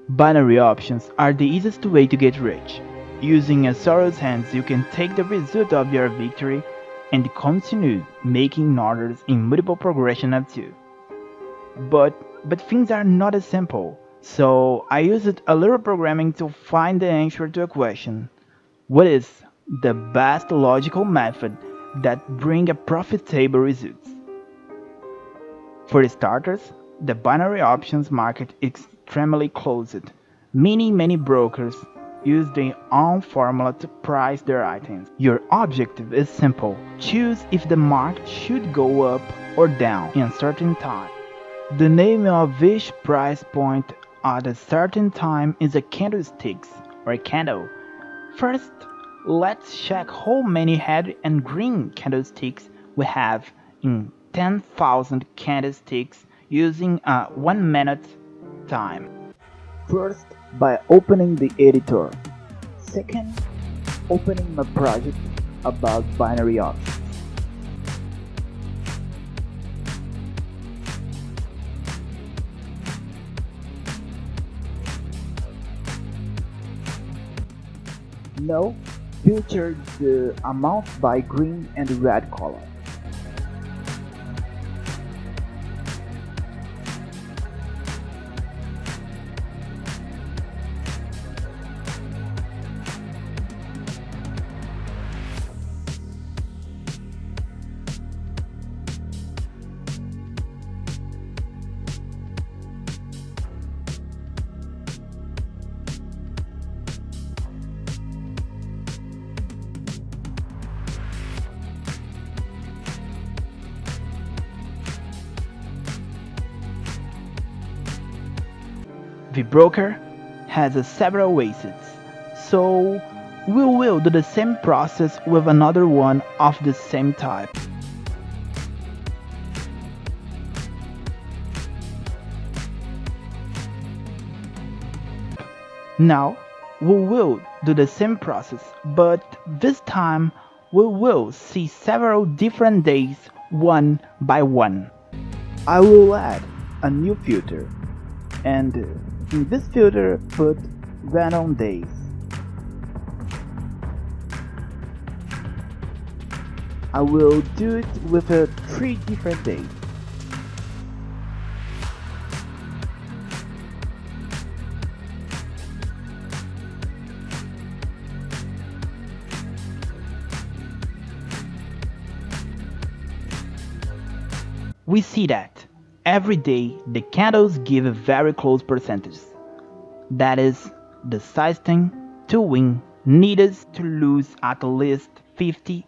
Binary options are the easiest way to get rich. Using a Soros hands, you can take the result of your victory and continue making orders in multiple progression of 2. But things are not as simple. So I used a little programming to find the answer to a question. What is the best logical method that bring a profitable results? For starters, the binary options market is extremely closed, meaning many brokers use their own formula to price their items. Your objective is simple. Choose if the market should go up or down in a certain time. The name of each price point at a certain time is a candlestick or candle. First, let's check how many red and green candlesticks we have in 10,000 candlesticks using a 1 minute time. First, by opening the editor. Second, opening my project about binary options. Now, filter the amount by green and red color. The broker has several wastes, so we will do the same process with another one of the same type. Now we will do the same process, but this time we will see several different days one by one. I will add a new filter and in this filter put random days. I will do it with 3 different days. We see that every day the candles give a very close percentage. That is, the system to win needs to lose at least 50%.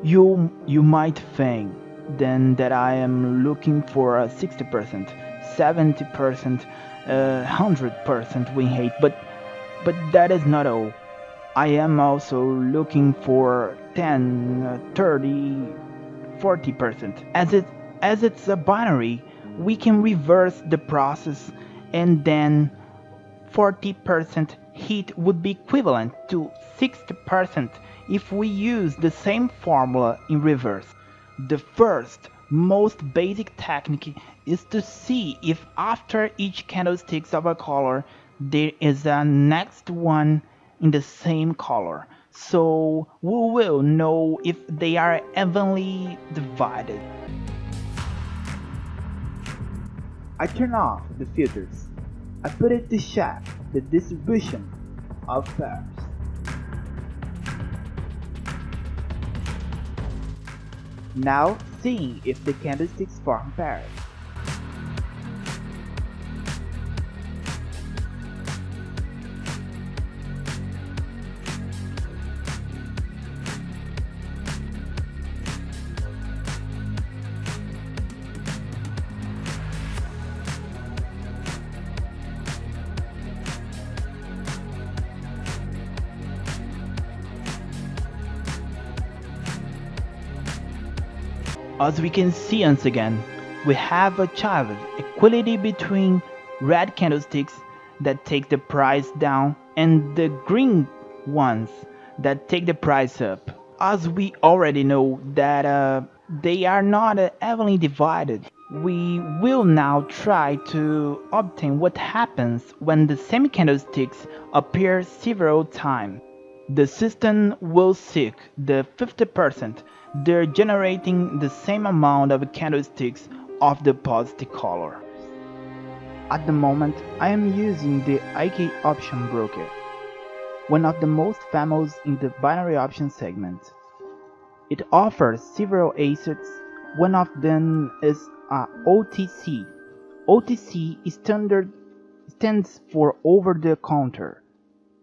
You might think then that I am looking for a 60%, 70%, 100% win rate, but that is not all. I am also looking for 10, 30, 40%. As it's a binary, we can reverse the process and then 40% hit would be equivalent to 60% if we use the same formula in reverse. The first, most basic technique is to see if after each candlestick of a color there is a next one in the same color. So we will know if they are evenly divided. I turn off the filters. I put it to check the distribution of pairs. Now seeing if the candlesticks form pairs. As we can see once again, we have achieved equality between red candlesticks that take the price down and the green ones that take the price up. As we already know that they are not evenly divided. We will now try to obtain what happens when the same candlesticks appear several times. The system will seek the 50%, they're generating the same amount of candlesticks of the positive color. At the moment, I am using the IK option broker, one of the most famous in the binary option segment. It offers several assets. One of them is OTC. OTC stands for over the counter.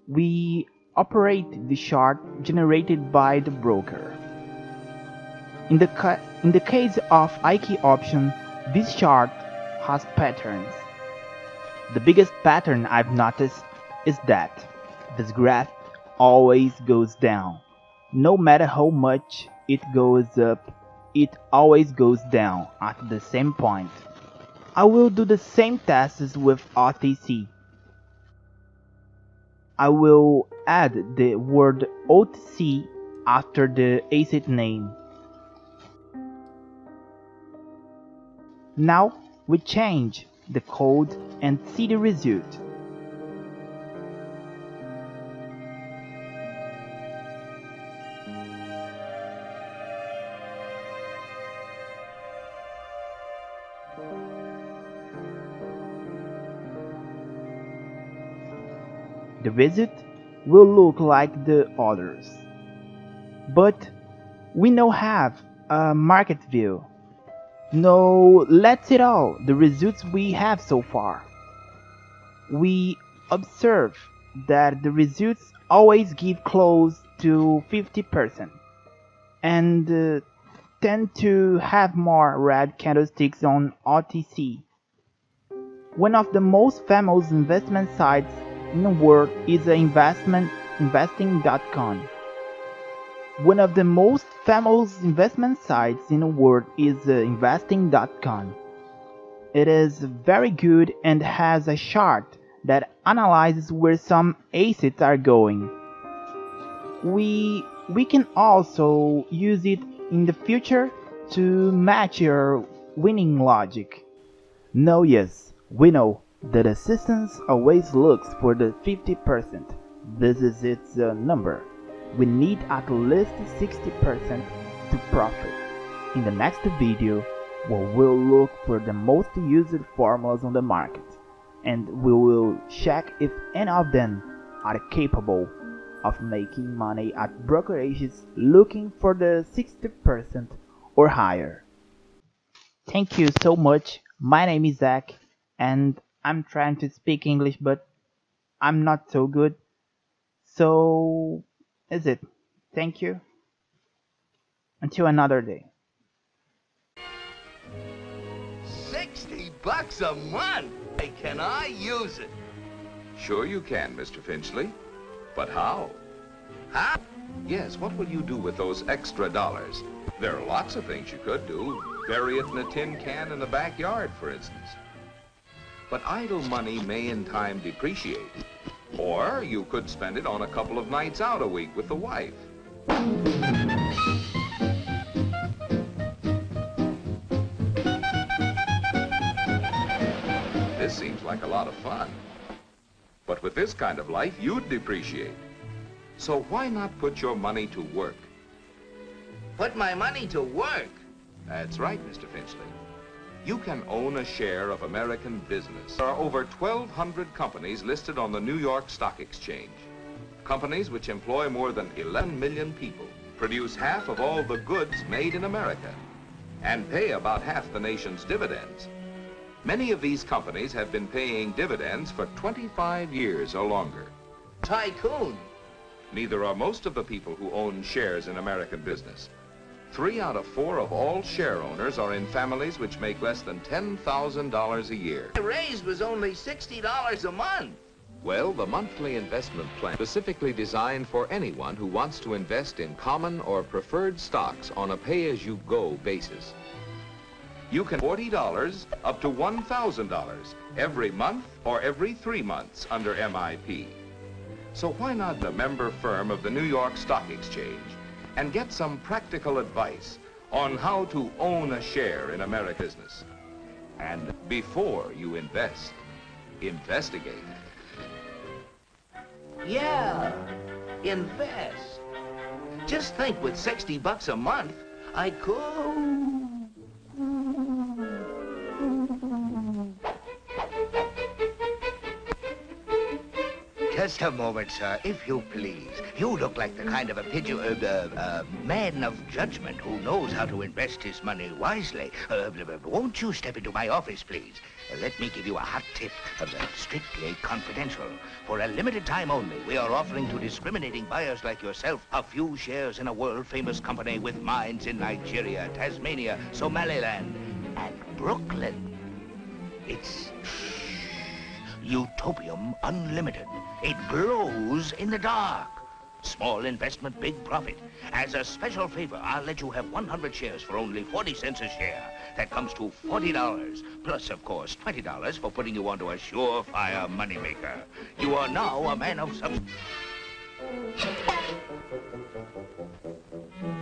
We operate the chart generated by the broker. In the case of IK option, this chart has patterns. The biggest pattern I've noticed is that this graph always goes down. No matter how much it goes up, it always goes down at the same point. I will do the same tests with OTC. I will add the word OTC after the asset name. Now we change the code and see the result. The result will look like the others. But we now have a market view. Now let's see all the results we have so far. We observe that the results always give close to 50% and tend to have more red candlesticks on OTC. One of the most famous investment sites in the world is investing.com. One of the most famous investment sites in the world is investing.com. It is very good and has a chart that analyzes where some assets are going. We can also use it in the future to match your winning logic. Now yes, we know that the system always looks for the 50%. This is its number. We need at least 60% to profit. In the next video, we will look for the most used formulas on the market, and we will check if any of them are capable of making money at brokerages looking for the 60% or higher. Thank you so much. My name is Zach, and I'm trying to speak English, but I'm not so good. So, is it? Thank you. Until another day. $60 a month? Hey, can I use it? Sure you can, Mr. Finchley. But how? Huh? Yes, what will you do with those extra dollars? There are lots of things you could do. Bury it in a tin can in the backyard, for instance. But idle money may in time depreciate. Or you could spend it on a couple of nights out a week with the wife. This seems like a lot of fun. But with this kind of life, you'd depreciate. So why not put your money to work? Put my money to work? That's right, Mr. Finchley. You can own a share of American business. There are over 1,200 companies listed on the New York Stock Exchange. Companies which employ more than 11 million people, produce half of all the goods made in America, and pay about half the nation's dividends. Many of these companies have been paying dividends for 25 years or longer. Tycoon? Neither are most of the people who own shares in American business. 3 out of 4 of all share owners are in families which make less than $10,000 a year. My raise was only $60 a month. Well, the monthly investment plan is specifically designed for anyone who wants to invest in common or preferred stocks on a pay-as-you-go basis. You can $40 up to $1,000 every month or every 3 months under MIP. So why not be a member firm of the New York Stock Exchange and get some practical advice on how to own a share in American business? And before you invest, investigate. Yeah, invest. Just think, with 60 bucks a month, I could... Just a moment, sir, if you please. You look like the kind of a man of judgment who knows how to invest his money wisely. Won't you step into my office, please? Let me give you a hot tip, strictly confidential. For a limited time only, we are offering to discriminating buyers like yourself a few shares in a world-famous company with mines in Nigeria, Tasmania, Somaliland, and Brooklyn. It's Utopium Unlimited. It glows in the dark. Small investment, big profit. As a special favor, I'll let you have 100 shares for only 40 cents a share. That comes to $40, plus, of course, $20 for putting you onto a surefire moneymaker. You are now a man of substance.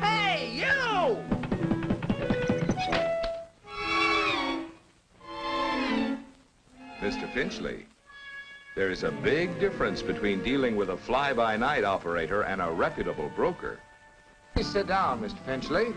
Hey, you! Mr. Finchley, there is a big difference between dealing with a fly-by-night operator and a reputable broker. Please sit down, Mr. Finchley.